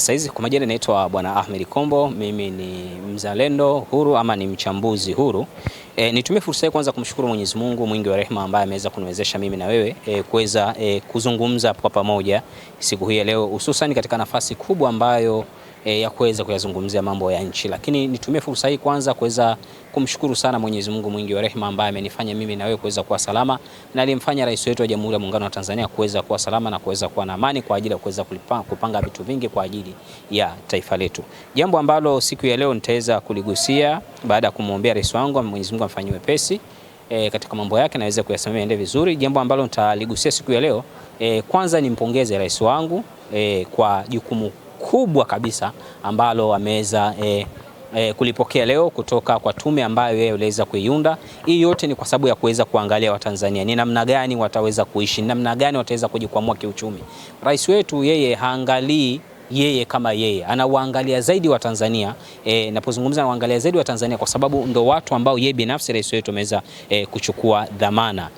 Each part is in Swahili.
Saizi kwa majina naitwa Bwana Ahmed Kombo, mimi ni mzalendo huru ama ni mchambuzi huru. Nitumie fursa hii kwanza kumshukuru Mwenyezi Mungu mwingi wa rehema ambaye ameweza kuniwezesha mimi na wewe kuweza kuzungumza kwa pamoja siku hii ya leo, hususan katika nafasi kubwa ambayo ya kuweza kuyazungumzia mambo ya nchi. Lakini nitumie fursa hii kwanza kuweza kumshukuru sana Mwenyezi Mungu mwingi wa rehema ambaye amenifanya mimi na wewe kuweza kuwa salama, na alimfanya rais wetu wa Jamhuri ya Muungano wa Tanzania kuweza kuwa salama na kuweza kuwa na amani kwa ajili ya kuweza kupanga vitu vingi kwa ajili ya taifa letu. Jambo ambalo siku ya leo nitaweza kuligusia baada ya kumwombea rais wangu, Mwenyezi Mungu amfanyie wepesi katika mambo yake na aweze kuyasimamia ende vizuri. Jambo ambalo nitaligusia siku ya leo, kwanza nimpongeze rais wangu kwa jukumu kubwa kabisa ambalo ameweza kulipokea leo kutoka kwa tume ambayo yeye aliweza kuiunda. Hii yote ni kwa sababu ya kuweza kuangalia Watanzania ni namna gani wataweza kuishi, namna gani wataweza kujikwamua kiuchumi. Rais wetu yeye haangalii yeye kama yeye, anawaangalia zaidi wa Tanzania. Napozungumza anawaangalia zaidi wa Tanzania kwa sababu ndo watu ambao yeye binafsi rais wetu ameweza kuchukua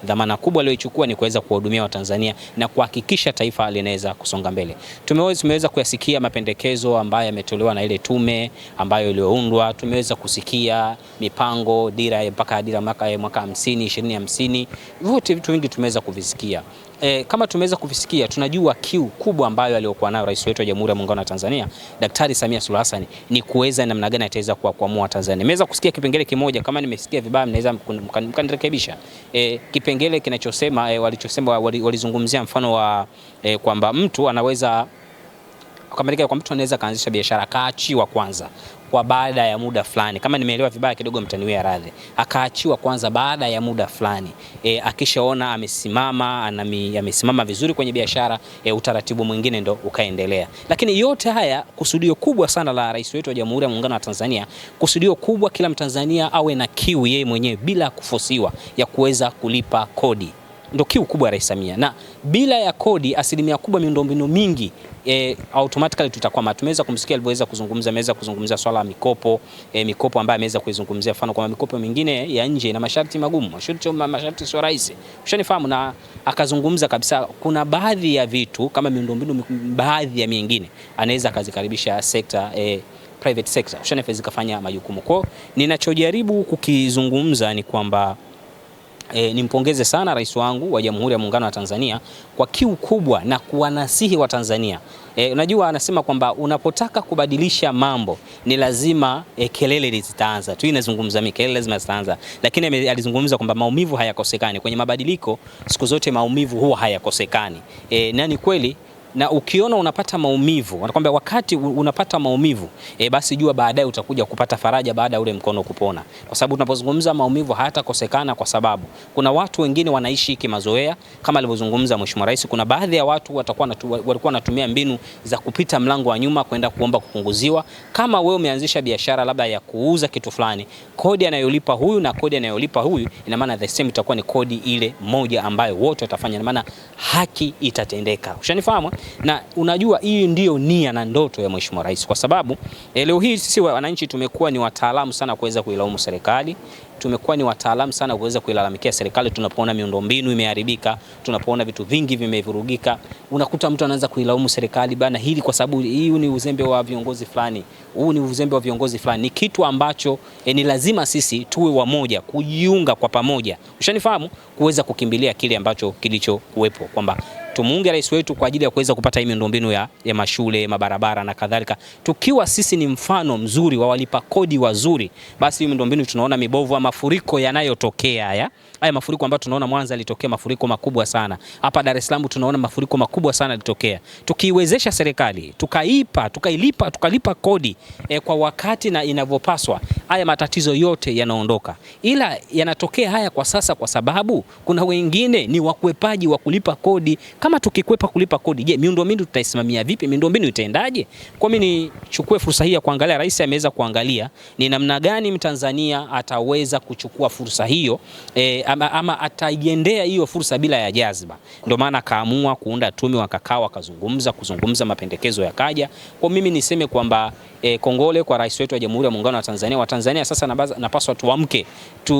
dhamana kubwa aliyoichukua ni kuweza kuwahudumia Watanzania na kuhakikisha taifa linaweza kusonga mbele. Tumeweza kuyasikia mapendekezo ambayo yametolewa na ile tume ambayo iliyoundwa. Tumeweza kusikia mipango dira mpaka mwaka 2050, vyote vitu vingi tumeweza kuvisikia. Kama tumeweza kuvisikia, tunajua kiu kubwa ambayo aliyokuwa nayo rais wetu wa Jamhuri ya Muungano wa Tanzania Daktari Samia Suluhu Hassan ni kuweza namna gani ataweza kuwakwamua Tanzania. Nimeweza kusikia kipengele kimoja, kama nimesikia vibaya mnaweza mkanirekebisha. Kipengele kinachosema walizungumzia mfano wa kwamba mtu anaweza kwa mtu anaweza kaanzisha biashara akaachiwa kwanza kwa baada ya muda fulani. Kama nimeelewa vibaya kidogo mtaniwia radhi. Akaachiwa kwanza baada ya muda fulani. Akishaona amesimama vizuri kwenye biashara, utaratibu mwingine ndo ukaendelea. Lakini yote haya kusudio kubwa sana la rais wetu wa Jamhuri ya Muungano wa Tanzania, kusudio kubwa kila Mtanzania awe na kiu yeye mwenyewe bila kufosiwa ya kuweza kulipa kodi. Ndio kiu kubwa ya Rais Samia, na bila ya kodi asilimia kubwa miundombinu mingi automatically tutakwama. Tumeweza kumsikia alivyoweza kuzungumza, ameweza kuzungumzia swala la mikopo ambayo ameweza kuizungumzia, mfano kwa mikopo mingine ya nje na masharti magumu, masharti sio rahisi, ushanifahamu, na akazungumza kabisa kuna baadhi ya vitu kama miundombinu, baadhi ya mingine anaweza akazikaribisha sekta private sector, ushanifahamu, zikafanya majukumu. Kwa ninachojaribu kukizungumza ni kwamba nimpongeze sana rais wangu wa Jamhuri ya Muungano wa Tanzania kwa kiu kubwa na kuwanasihi wa Tanzania. Unajua anasema kwamba unapotaka kubadilisha mambo ni lazima kelele zitaanza tu. Inazungumza kelele lazima zitaanza, lakini alizungumza kwamba maumivu hayakosekani kwenye mabadiliko. Siku zote maumivu huwa hayakosekani, na ni kweli. Na ukiona unapata maumivu, wanakuambia wakati unapata maumivu basi jua baadaye utakuja kupata faraja baada ya ule mkono kupona. Kwa sababu tunapozungumza maumivu hayatakosekana, kwa sababu kuna watu wengine wanaishi kimazoea kama alivyozungumza Mheshimiwa Rais. Kuna baadhi ya watu walikuwa wanatumia mbinu za kupita mlango wa nyuma kwenda kuomba kupunguziwa. Kama wewe umeanzisha biashara labda ya kuuza kitu fulani, kodi anayolipa huyu na kodi anayolipa huyu, ina maana the same itakuwa ni kodi ile moja ambayo wote watafanya, ina maana haki itatendeka. Ushanifahamu? Na unajua hii ndio nia na ndoto ya Mheshimiwa Rais, kwa sababu leo hii sisi wananchi tumekuwa ni wataalamu sana kuweza kuilaumu serikali. Tumekuwa ni wataalamu sana kuweza kuilalamikia serikali tunapoona miundombinu imeharibika, tunapoona vitu vingi vimevurugika. Unakuta mtu anaanza kuilaumu serikali bana, hili kwa sababu hii ni uzembe wa viongozi fulani, huu ni uzembe wa viongozi fulani. Ni kitu ambacho ni lazima sisi tuwe wamoja, kujiunga kwa pamoja, ushanifahamu, kuweza kukimbilia kile ambacho kilichokuwepo, kwamba tumuunge rais wetu kwa ajili ya kuweza kupata hii miundombinu ya mashule, mabarabara na kadhalika. Tukiwa sisi ni mfano mzuri wa walipa kodi wazuri, basi hii miundombinu tunaona mibovu, mafuriko yanayotokea haya mafuriko ambayo tunaona Mwanza litokea mafuriko makubwa sana, hapa Dar es Salaam tunaona mafuriko makubwa sana litokea. Tukiiwezesha serikali tukalipa kodi kwa wakati na inavyopaswa, haya matatizo yote yanaondoka. Ila yanatokea haya kwa sasa kwa sababu kuna wengine ni wakwepaji wa kulipa kodi. Kama tukikwepa kulipa kodi, je, miundombinu tutaisimamia vipi? Miundombinu itaendaje? Kwa mimi nichukue fursa hii ya kuangalia, rais ameweza kuangalia ni namna gani Mtanzania ataweza kuchukua fursa hiyo ama ataiendea hiyo fursa bila ya jazba. Ndio maana akaamua kuunda tume, wakakaa kuzungumza mapendekezo yakaja. Kwa mimi niseme kwamba kongole kwa rais wetu wa Jamhuri ya Muungano wa Tanzania. Watanzania sasa napaswa tuamke.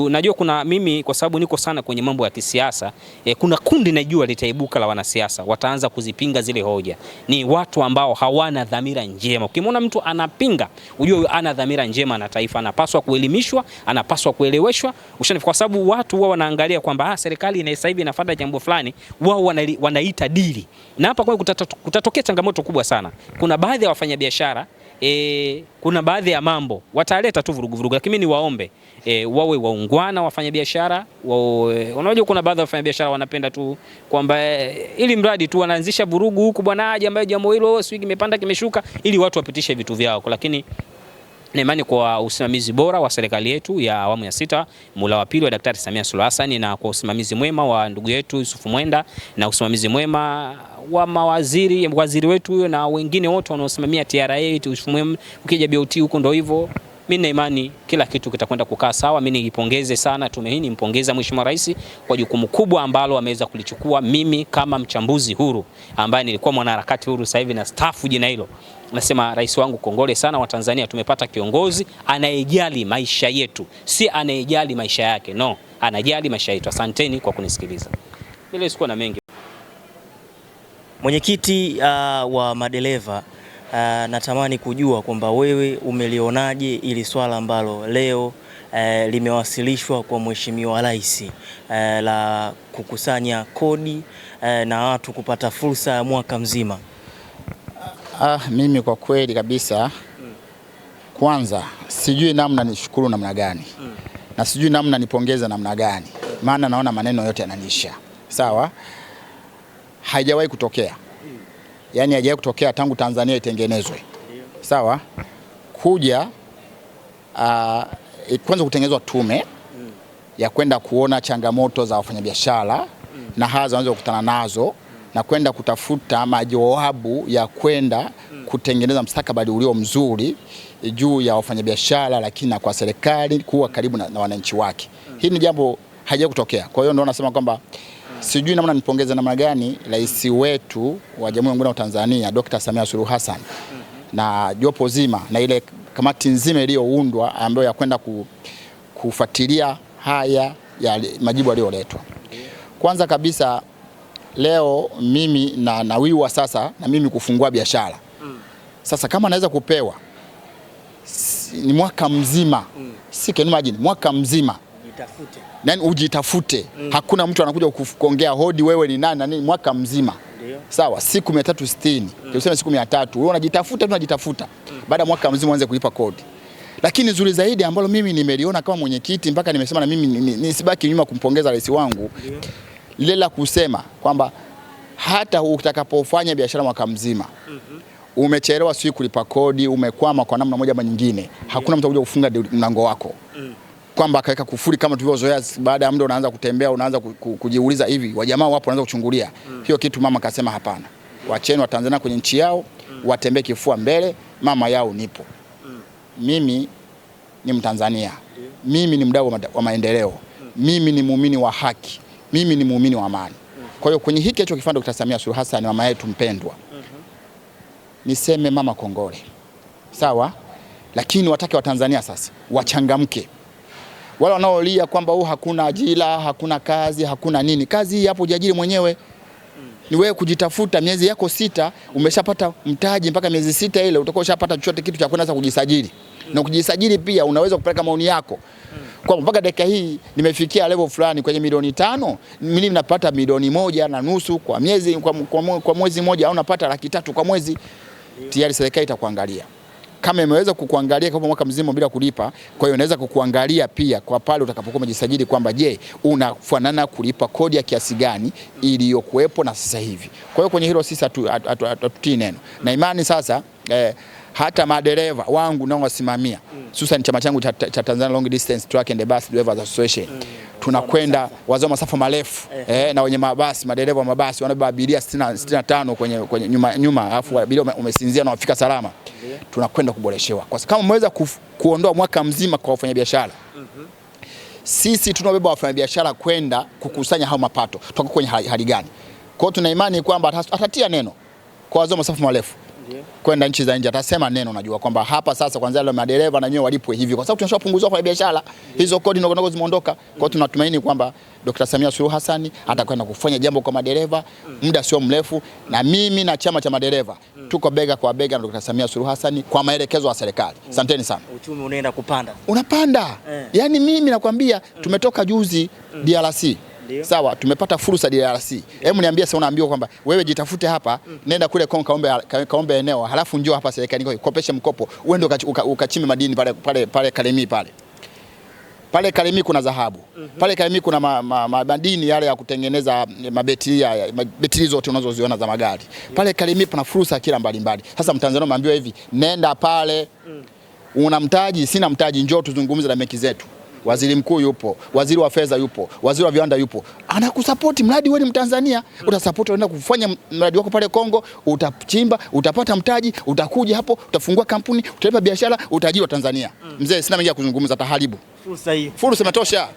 Najua kuna mimi kwa sababu niko sana kwenye mambo ya kisiasa, kuna kundi najua litaibuka la wanasiasa, wataanza kuzipinga zile hoja. Ni watu ambao hawana dhamira njema. Ukimwona mtu anapinga, ujue ana dhamira njema na taifa, anapaswa kuelimishwa, anapaswa kueleweshwa. Kwa sababu watu wao wanaangalia kwamba serikali sasa hivi inafuata jambo fulani, wao wanaita dili. Na hapa kwa kutatokea changamoto kubwa sana. Kuna baadhi ya wafanyabiashara, kuna baadhi ya mambo wataleta tu vurugu, lakini mimi niwaombe wawe waungwana wafanyabiashara. Unajua kuna baadhi ya wafanyabiashara wanapenda tu kwamba ili mradi tu wanaanzisha vurugu huku bwana aje ambaye jambo hilo sio kimepanda kimeshuka ili watu wapitishe vitu vyao, lakini na imani kwa usimamizi bora wa serikali yetu ya awamu ya 6 muhula wa pili wa Daktari Samia Suluhu Hassan, na kwa usimamizi mwema wa ndugu yetu Yusuf Mwenda na usimamizi mwema wa waziri wetu huyo na wengine wote wanaosimamia TRA Yusuf Mwenda, ukija BOT huko ndio hivyo. Mimi na imani kila kitu kitakwenda kukaa sawa. Mimi nipongeze sana tume hii, nimpongeza Mheshimiwa Rais kwa jukumu kubwa ambalo ameweza kulichukua. Mimi kama mchambuzi huru ambaye nilikuwa mwanaharakati huru, sasa hivi na staafu jina hilo, nasema rais wangu kongole sana. Wa Tanzania tumepata kiongozi anayejali maisha yetu, si anayejali maisha yake, no, anajali maisha yetu. Asanteni kwa kunisikiliza. Bila sikuwa na mengi. Mwenyekiti wa madereva, natamani kujua kwamba wewe umelionaje ili swala ambalo leo limewasilishwa kwa Mheshimiwa Rais la kukusanya kodi na watu kupata fursa ya mwaka mzima. Mimi kwa kweli kabisa, kwanza sijui namna nishukuru namna gani na sijui namna nipongeza namna gani, maana naona maneno yote yananisha. Sawa, haijawahi kutokea. Yani haijawahi kutokea tangu Tanzania itengenezwe. Sawa, kuja kwanza kutengenezwa tume ya kwenda kuona changamoto za wafanyabiashara na haza wanaweza kukutana nazo na kwenda kutafuta majawabu ya kwenda kutengeneza mstakabali ulio mzuri juu ya wafanyabiashara, lakini na kwa serikali kuwa karibu na wananchi wake. Hii ni jambo haijawahi kutokea. Kwa hiyo ndio nasema kwamba sijui namna nipongeze namna gani rais wetu wa Jamhuri ya Muungano wa Tanzania Dr. Samia Suluhu Hassan na jopo zima na ile kamati nzima iliyoundwa ambayo ya kwenda kufuatilia haya ya majibu yaliyoletwa. Kwanza kabisa leo mimi nawiwa sasa na mimi kufungua biashara. Sasa kama naweza kupewa ni mwaka mzima, si can imagine mwaka mzima Jitafute. Nani ujitafute. Hakuna mtu anakuja kukuongea hodi wewe ni nani na nini, mwaka mzima. Sawa, siku 360. Tuseme siku 300. Wewe unajitafuta, tunajitafuta. Baada ya mwaka mzima uanze kulipa kodi. Lakini zuri zaidi ambalo mimi nimeliona kama mwenyekiti, mpaka nimesema na mimi nisibaki nyuma kumpongeza rais wangu, lile la kusema kwamba hata utakapofanya biashara mwaka mzima, umechelewa siku kulipa kodi, umekwama kwa namna moja ama nyingine, hakuna mtu anakuja kufunga mlango wako. Kwamba akaweka kufuri kama tulivyozoea, baada ya muda unaanza kutembea, unaanza kujiuliza hivi wajamaa wapo wanaanza kuchungulia. Hiyo kitu mama akasema hapana. Wacheni wa Tanzania kwenye nchi yao, watembee kifua mbele, mama yao nipo. Mimi ni Mtanzania. Mimi ni mdau wa maendeleo. Mimi ni muumini wa haki. Mimi ni muumini wa amani. Kwa hiyo kwenye hiki alichokifanya Dr. Samia Suluhu Hassan, mama yetu mpendwa, niseme mama kongole. Sawa? Lakini watake wa Tanzania sasa wachangamke. Wale wanaolia kwamba hakuna ajira, hakuna kazi, hakuna nini. Kazi hii hapo jiajiri mwenyewe. Ni wewe kujitafuta. Miezi yako 6 umeshapata mtaji, mpaka miezi 6 ile utakuwa ushapata chochote kitu cha kwenda sasa kujisajili. Na kujisajili pia unaweza kupeleka maoni yako. Kwa mpaka dakika hii nimefikia level fulani kwenye milioni 5, mimi napata milioni 1.5 kwa miezi, kwa mwezi mmoja, au napata 300,000 kwa mwezi. Tayari serikali itakuangalia. Kama imeweza kukuangalia kwa mwaka mzima bila kulipa, kwa hiyo inaweza kukuangalia pia kwa pale utakapokuwa umejisajili kwamba je, unafanana kulipa kodi ya kiasi gani iliyokuepo na sasa hivi. Kwa hiyo kwenye hilo sisi hatutii neno. Na imani sasa hata madereva wangu nao wasimamia, hususan chama changu cha Tanzania Long Distance Truck and Bus Drivers Association, tunakwenda wazao masafa marefu na wenye mabasi, madereva wa mabasi wanabeba abiria 65 kwenye nyuma alafu abiria umesinzia na wafika salama. Tunakwenda kuboreshewa. Kwa sababu kama mmeweza kuondoa mwaka mzima kwa wafanyabiashara, sisi tunabeba wafanyabiashara kwenda kukusanya hao mapato. Tuko kwenye hali gani? Kwa hiyo tuna imani kwamba atatia neno kwa wazao masafa marefu. kwenda nchi za nje atasema neno, unajua kwamba hapa sasa kwanza wale madereva na wenyewe walipwe hivi, kwa sababu tunashapunguzwa kwa biashara hizo, kodi ndogo ndogo zimeondoka. Kwa hiyo tunatumaini kwamba Dr. Samia Suluhu Hassan atakwenda kufanya jambo kwa madereva muda sio mrefu, na mimi na chama cha madereva tuko bega kwa bega na Dr. Samia Suluhu Hassan kwa maelekezo ya serikali. Asanteni sana. Uchumi unaenda kupanda. Unapanda. Yaani mimi nakwambia tumetoka juzi DRC. Sawa, tumepata fursa DRC. Hebu niambie sasa, unaambiwa kwamba wewe jitafute hapa, nenda kule Kongo kaombe eneo, halafu njoo hapa serikali ikopeshe mkopo, uende ukachime madini pale Kalemi pale. Pale Kalemi kuna dhahabu. Pale Kalemi kuna madini yale ya kutengeneza betri zote unazoziona za magari. Pale Kalemi pana fursa kila mbalimbali. Sasa Mtanzania umeambiwa hivi, nenda pale, una mtaji, sina mtaji, njoo tuzungumze na benki zetu. Waziri mkuu yupo, waziri wa fedha yupo, waziri wa viwanda yupo. Anakusupport mradi wewe ni Mtanzania, utasupport unaenda kufanya mradi wako pale Kongo, utachimba, utapata mtaji, utakuja hapo, utafungua kampuni, utalipa biashara, utaajiri wa Tanzania. Mzee, sina mengi ya kuzungumza, taharibu. Fursa hii. Fursa imetosha.